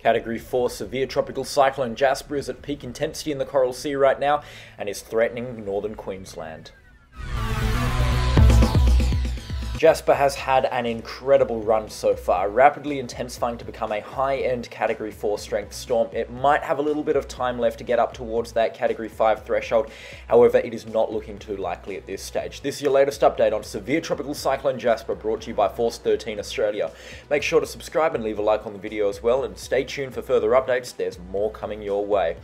Category 4 severe tropical cyclone Jasper is at peak intensity in the Coral Sea right now and is threatening northern Queensland. Jasper has had an incredible run so far, rapidly intensifying to become a high-end Category 4 strength storm. It might have a little bit of time left to get up towards that Category 5 threshold, however it is not looking too likely at this stage. This is your latest update on severe tropical cyclone Jasper, brought to you by Force 13 Australia. Make sure to subscribe and leave a like on the video as well, and stay tuned for further updates. There's more coming your way.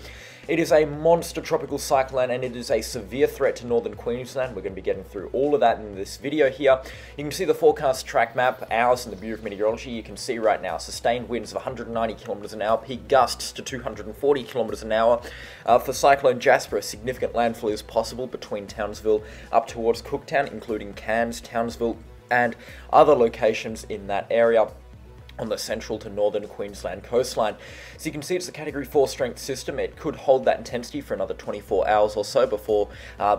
It is a monster tropical cyclone and it is a severe threat to northern Queensland. We're going to be getting through all of that in this video here. You can see the forecast track map, ours and the Bureau of Meteorology. You can see right now sustained winds of 190 kilometers an hour, peak gusts to 240 kilometers an hour. For Cyclone Jasper, a significant landfall is possible between Townsville up towards Cooktown, including Cairns, Townsville and other locations in that area on the central to northern Queensland coastline. So you can see it's a Category 4 strength system. It could hold that intensity for another 24 hours or so before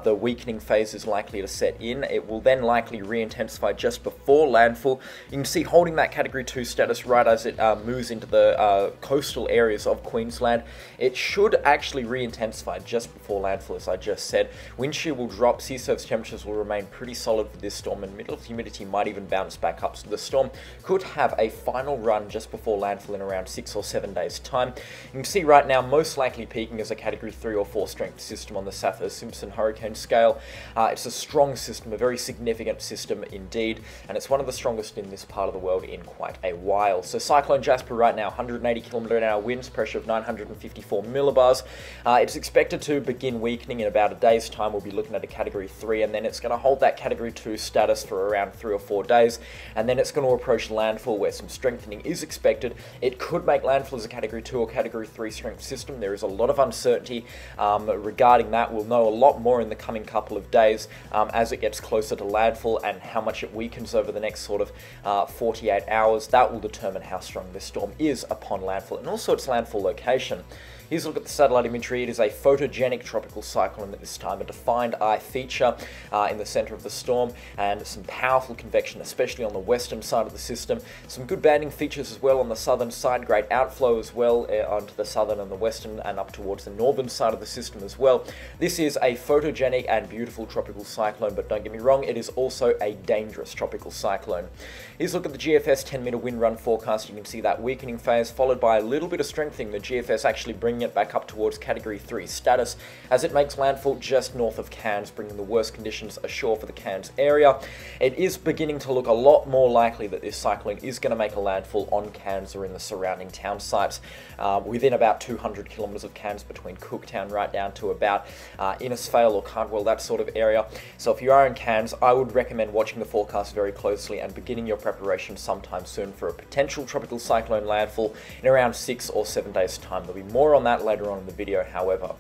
the weakening phase is likely to set in. It will then likely re-intensify just before landfall. You can see holding that Category 2 status right as it moves into the coastal areas of Queensland. It should actually re-intensify just before landfall, as I just said. Wind shear will drop, sea surface temperatures will remain pretty solid for this storm, and middle humidity might even bounce back up. So the storm could have a final run just before landfall in around 6 or 7 days time. You can see right now most likely peaking as a Category 3 or 4 strength system on the Saffir-Simpson hurricane scale. It's a strong system, a very significant system indeed, and it's one of the strongest in this part of the world in quite a while. So Cyclone Jasper right now, 180 km/h winds, pressure of 954 millibars. It's expected to begin weakening in about a day's time. We'll be looking at a Category 3, and then it's going to hold that Category 2 status for around 3 or 4 days, and then it's going to approach landfall where some strengthening is expected. It could make landfall as a Category 2 or Category 3 strength system. There is a lot of uncertainty regarding that. We'll know a lot more in the coming couple of days as it gets closer to landfall and how much it weakens over the next sort of 48 hours. That will determine how strong this storm is upon landfall, and also its landfall location. Here's a look at the satellite imagery. It is a photogenic tropical cyclone at this time, a defined eye feature in the center of the storm, and some powerful convection, especially on the western side of the system. Some good banding features as well on the southern side, great outflow as well onto the southern and the western and up towards the northern side of the system as well. This is a photogenic and beautiful tropical cyclone, but don't get me wrong, it is also a dangerous tropical cyclone. Here's a look at the GFS 10-meter wind run forecast. You can see that weakening phase followed by a little bit of strengthening. The GFS actually bringing it back up towards Category 3 status as it makes landfall just north of Cairns, bringing the worst conditions ashore for the Cairns area. It is beginning to look a lot more likely that this cyclone is going to make a landfall on Cairns or in the surrounding town sites within about 200 kilometers of Cairns, between Cooktown right down to about Innisfail or Cardwell, that sort of area. So if you are in Cairns, I would recommend watching the forecast very closely and beginning your preparation sometime soon for a potential tropical cyclone landfall in around 6 or 7 days time. There'll be more on that later on in the video, however.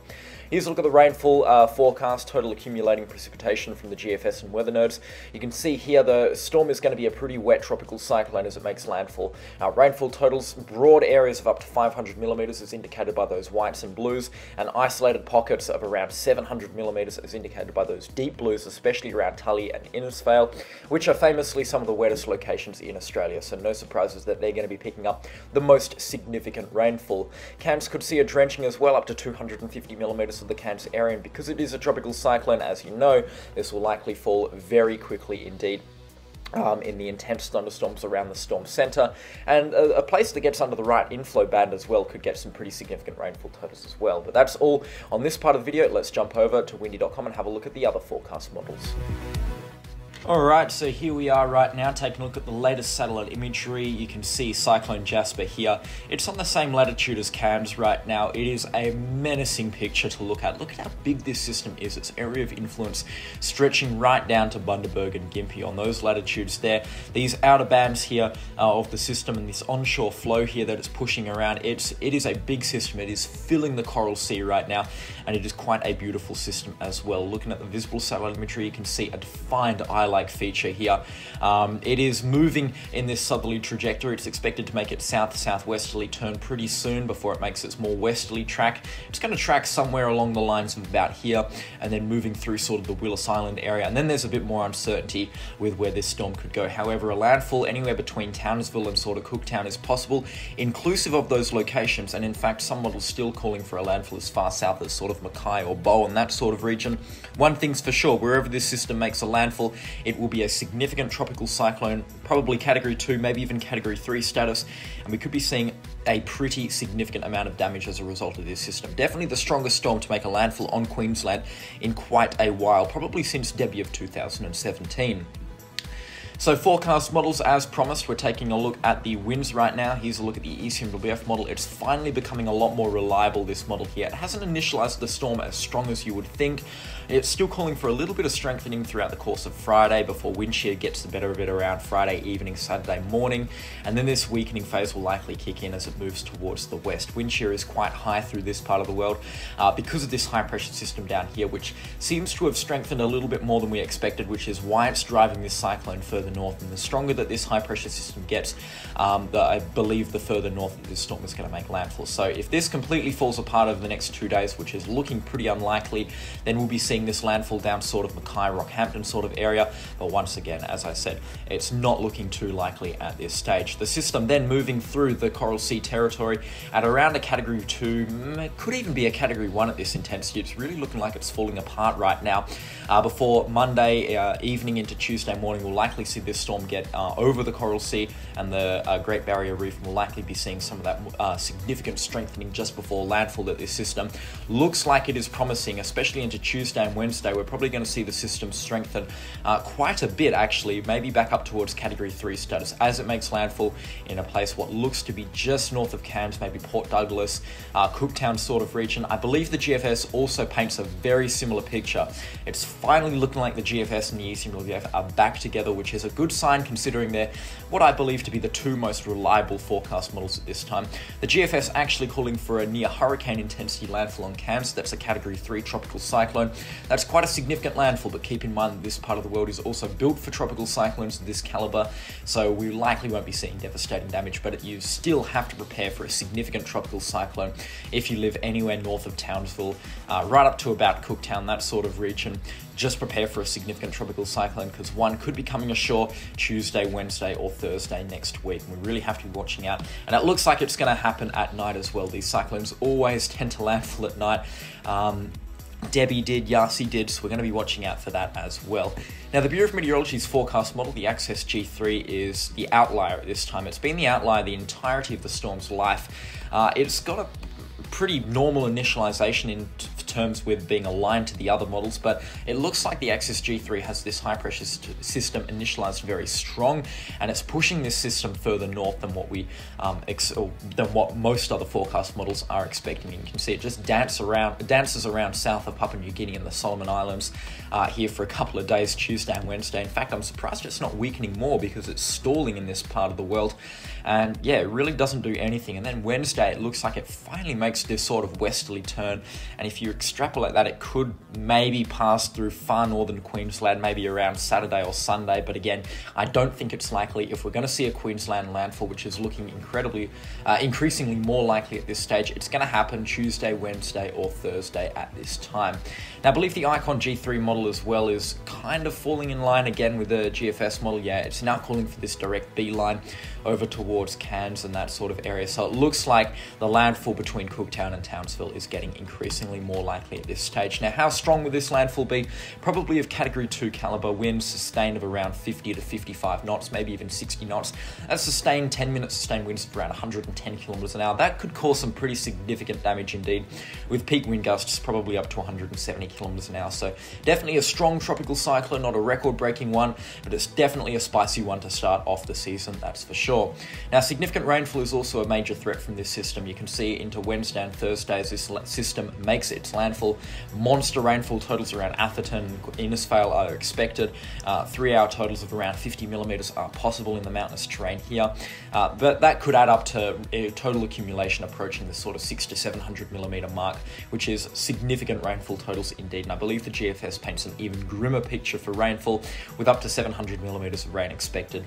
Here's a look at the rainfall forecast, total accumulating precipitation from the GFS and weather nodes. You can see here the storm is going to be a pretty wet tropical cyclone as it makes landfall. Rainfall totals, broad areas of up to 500 millimeters as indicated by those whites and blues, and isolated pockets of around 700 millimeters as indicated by those deep blues, especially around Tully and Innisfail, which are famously some of the wettest locations in Australia, so no surprises that they're going to be picking up the most significant rainfall. Cairns could see a drenching as well, up to 250 millimeters of the Cairns area, and because it is a tropical cyclone, as you know, this will likely fall very quickly indeed. In the intense thunderstorms around the storm center, and a place that gets under the right inflow band as well could get some pretty significant rainfall totals as well. But that's all on this part of the video. Let's jump over to windy.com and have a look at the other forecast models. Alright, so here we are right now taking a look at the latest satellite imagery. You can see Cyclone Jasper here. It's on the same latitude as Cairns right now. It is a menacing picture to look at. Look at how big this system is. Its area of influence stretching right down to Bundaberg and Gympie on those latitudes there. These outer bands here of the system and this onshore flow here that it's pushing around, it is a big system. It is filling the Coral Sea right now, and it is quite a beautiful system as well. Looking at the visible satellite imagery, you can see a defined island eye-like feature here. It is moving in this southerly trajectory. It's expected to make its south-southwesterly turn pretty soon before it makes its more westerly track. It's going to track somewhere along the lines of about here, and then moving through sort of the Willis Island area. And then there's a bit more uncertainty with where this storm could go. However, a landfall anywhere between Townsville and sort of Cooktown is possible, inclusive of those locations. And in fact, some models still calling for a landfall as far south as sort of Mackay or Bowen, that sort of region. One thing's for sure, wherever this system makes a landfall, it will be a significant tropical cyclone, probably Category 2, maybe even Category 3 status, and we could be seeing a pretty significant amount of damage as a result of this system. Definitely the strongest storm to make a landfall on Queensland in quite a while, probably since Debbie of 2017. So forecast models, as promised, we're taking a look at the winds right now. Here's a look at the ECMWF model. It's finally becoming a lot more reliable, this model here. It hasn't initialized the storm as strong as you would think. It's still calling for a little bit of strengthening throughout the course of Friday before wind shear gets the better of it around Friday evening, Saturday morning. And then this weakening phase will likely kick in as it moves towards the west. Wind shear is quite high through this part of the world because of this high pressure system down here, which seems to have strengthened a little bit more than we expected, which is why it's driving this cyclone further north. And the stronger that this high pressure system gets, I believe the further north that this storm is going to make landfall. So if this completely falls apart over the next 2 days, which is looking pretty unlikely, then we'll be seeing this landfall down sort of Mackay, Rockhampton sort of area. But once again, as I said, it's not looking too likely at this stage. The system then moving through the Coral Sea territory at around a Category 2, it could even be a Category 1 at this intensity. It's really looking like it's falling apart right now. Before Monday evening into Tuesday morning, we'll likely see this storm get over the Coral Sea, and the Great Barrier Reef will likely be seeing some of that significant strengthening just before landfall that this system looks like it is promising, especially into Tuesday and Wednesday. We're probably going to see the system strengthen quite a bit, actually, maybe back up towards Category 3 status as it makes landfall in a place what looks to be just north of Cairns, maybe Port Douglas, Cooktown sort of region. I believe the GFS also paints a very similar picture. It's finally looking like the GFS and the ECMWF are back together, which is a good sign considering they're what I believe to be the two most reliable forecast models at this time. The GFS actually calling for a near hurricane intensity landfall on Cairns. That's a Category 3 tropical cyclone. That's quite a significant landfall, but keep in mind that this part of the world is also built for tropical cyclones of this caliber, so we likely won't be seeing devastating damage, but you still have to prepare for a significant tropical cyclone if you live anywhere north of Townsville, right up to about Cooktown, that sort of region. Just prepare for a significant tropical cyclone because one could be coming ashore Tuesday, Wednesday, or Thursday next week. We really have to be watching out, and it looks like it's going to happen at night as well. These cyclones always tend to landfall at night. Debbie did, Yasi did, so we're going to be watching out for that as well. Now, the Bureau of Meteorology's forecast model, the Access G3, is the outlier at this time. It's been the outlier the entirety of the storm's life. It's got a pretty normal initialization in terms with being aligned to the other models, but it looks like the Access G3 has this high pressure system initialized very strong, and it's pushing this system further north than what we than what most other forecast models are expecting. You can see it just dances around south of Papua New Guinea and the Solomon Islands here for a couple of days, Tuesday and Wednesday. In fact, I'm surprised it's not weakening more because it's stalling in this part of the world. And yeah, it really doesn't do anything. And then Wednesday, it looks like it finally makes this sort of westerly turn. And if you extrapolate that, it could maybe pass through far northern Queensland, maybe around Saturday or Sunday. But again, I don't think it's likely. If we're going to see a Queensland landfall, which is looking increasingly more likely at this stage, it's going to happen Tuesday, Wednesday, or Thursday at this time. Now, I believe the Icon G3 model as well is kind of falling in line again with the GFS model. Yeah, it's now calling for this direct B line over towards Cairns and that sort of area. So it looks like the landfall between Cooktown and Townsville is getting increasingly more likely at this stage. Now, how strong would this landfall be? Probably of Category 2 caliber, winds sustained of around 50 to 55 knots, maybe even 60 knots. That's sustained 10-minute sustained winds of around 110 kilometers an hour. That could cause some pretty significant damage indeed, with peak wind gusts probably up to 170 kilometers an hour. So definitely a strong tropical cyclone, not a record-breaking one, but it's definitely a spicy one to start off the season, that's for sure. sure. Now, significant rainfall is also a major threat from this system. You can see into Wednesday and Thursday as this system makes its landfall. Monster rainfall totals around Atherton, Innisfail are expected. 3-hour totals of around 50 millimeters are possible in the mountainous terrain here. But that could add up to a total accumulation approaching the sort of 600 to 700 millimeter mark, which is significant rainfall totals indeed. And I believe the GFS paints an even grimmer picture for rainfall, with up to 700 millimeters of rain expected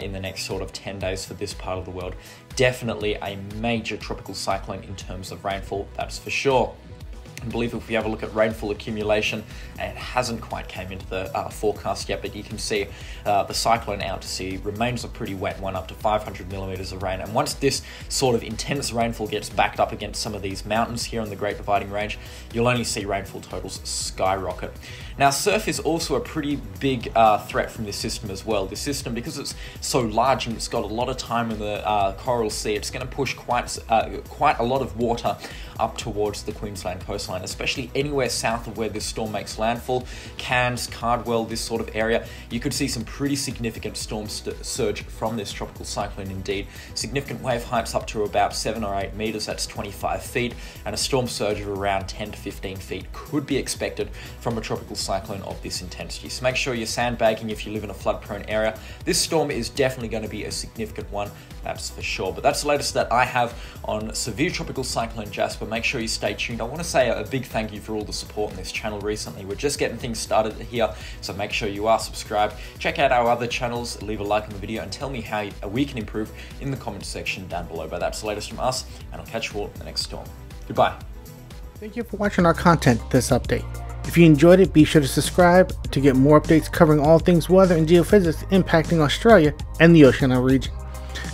in the next sort of 10 days for this part of the world. Definitely a major tropical cyclone in terms of rainfall, that's for sure. I believe if we have a look at rainfall accumulation, it hasn't quite came into the forecast yet, but you can see the cyclone out to sea remains a pretty wet one, up to 500 millimeters of rain. And once this sort of intense rainfall gets backed up against some of these mountains here on the Great Dividing Range, you'll only see rainfall totals skyrocket. Now, surf is also a pretty big threat from this system as well. This system, because it's so large and it's got a lot of time in the Coral Sea, it's going to push quite a lot of water up towards the Queensland coastline, especially anywhere south of where this storm makes landfall. Cairns, Cardwell, this sort of area, you could see some pretty significant storm surge from this tropical cyclone indeed. Significant wave heights up to about 7 or 8 meters, that's 25 feet, and a storm surge of around 10 to 15 feet could be expected from a tropical cyclone of this intensity. So make sure you're sandbagging if you live in a flood-prone area. This storm is definitely going to be a significant one, that's for sure. But that's the latest that I have on severe tropical cyclone Jasper. Make sure you stay tuned. I want to say a big thank you for all the support on this channel recently. We're just getting things started here, so make sure you are subscribed. Check out our other channels, leave a like on the video, and tell me how we can improve in the comments section down below. But that's the latest from us, and I'll catch you all in the next storm. Goodbye. Thank you for watching our content this update. If you enjoyed it, be sure to subscribe to get more updates covering all things weather and geophysics impacting Australia and the Oceania region.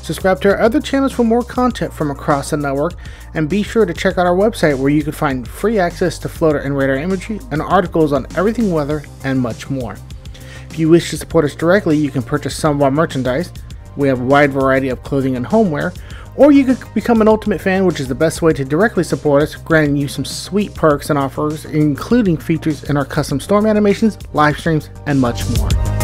Subscribe to our other channels for more content from across the network, and be sure to check out our website where you can find free access to floater and radar imagery and articles on everything weather and much more. If you wish to support us directly, you can purchase some of our merchandise. We have a wide variety of clothing and homeware, or you could become an Ultimate Fan, which is the best way to directly support us, granting you some sweet perks and offers, including features in our custom storm animations, live streams, and much more.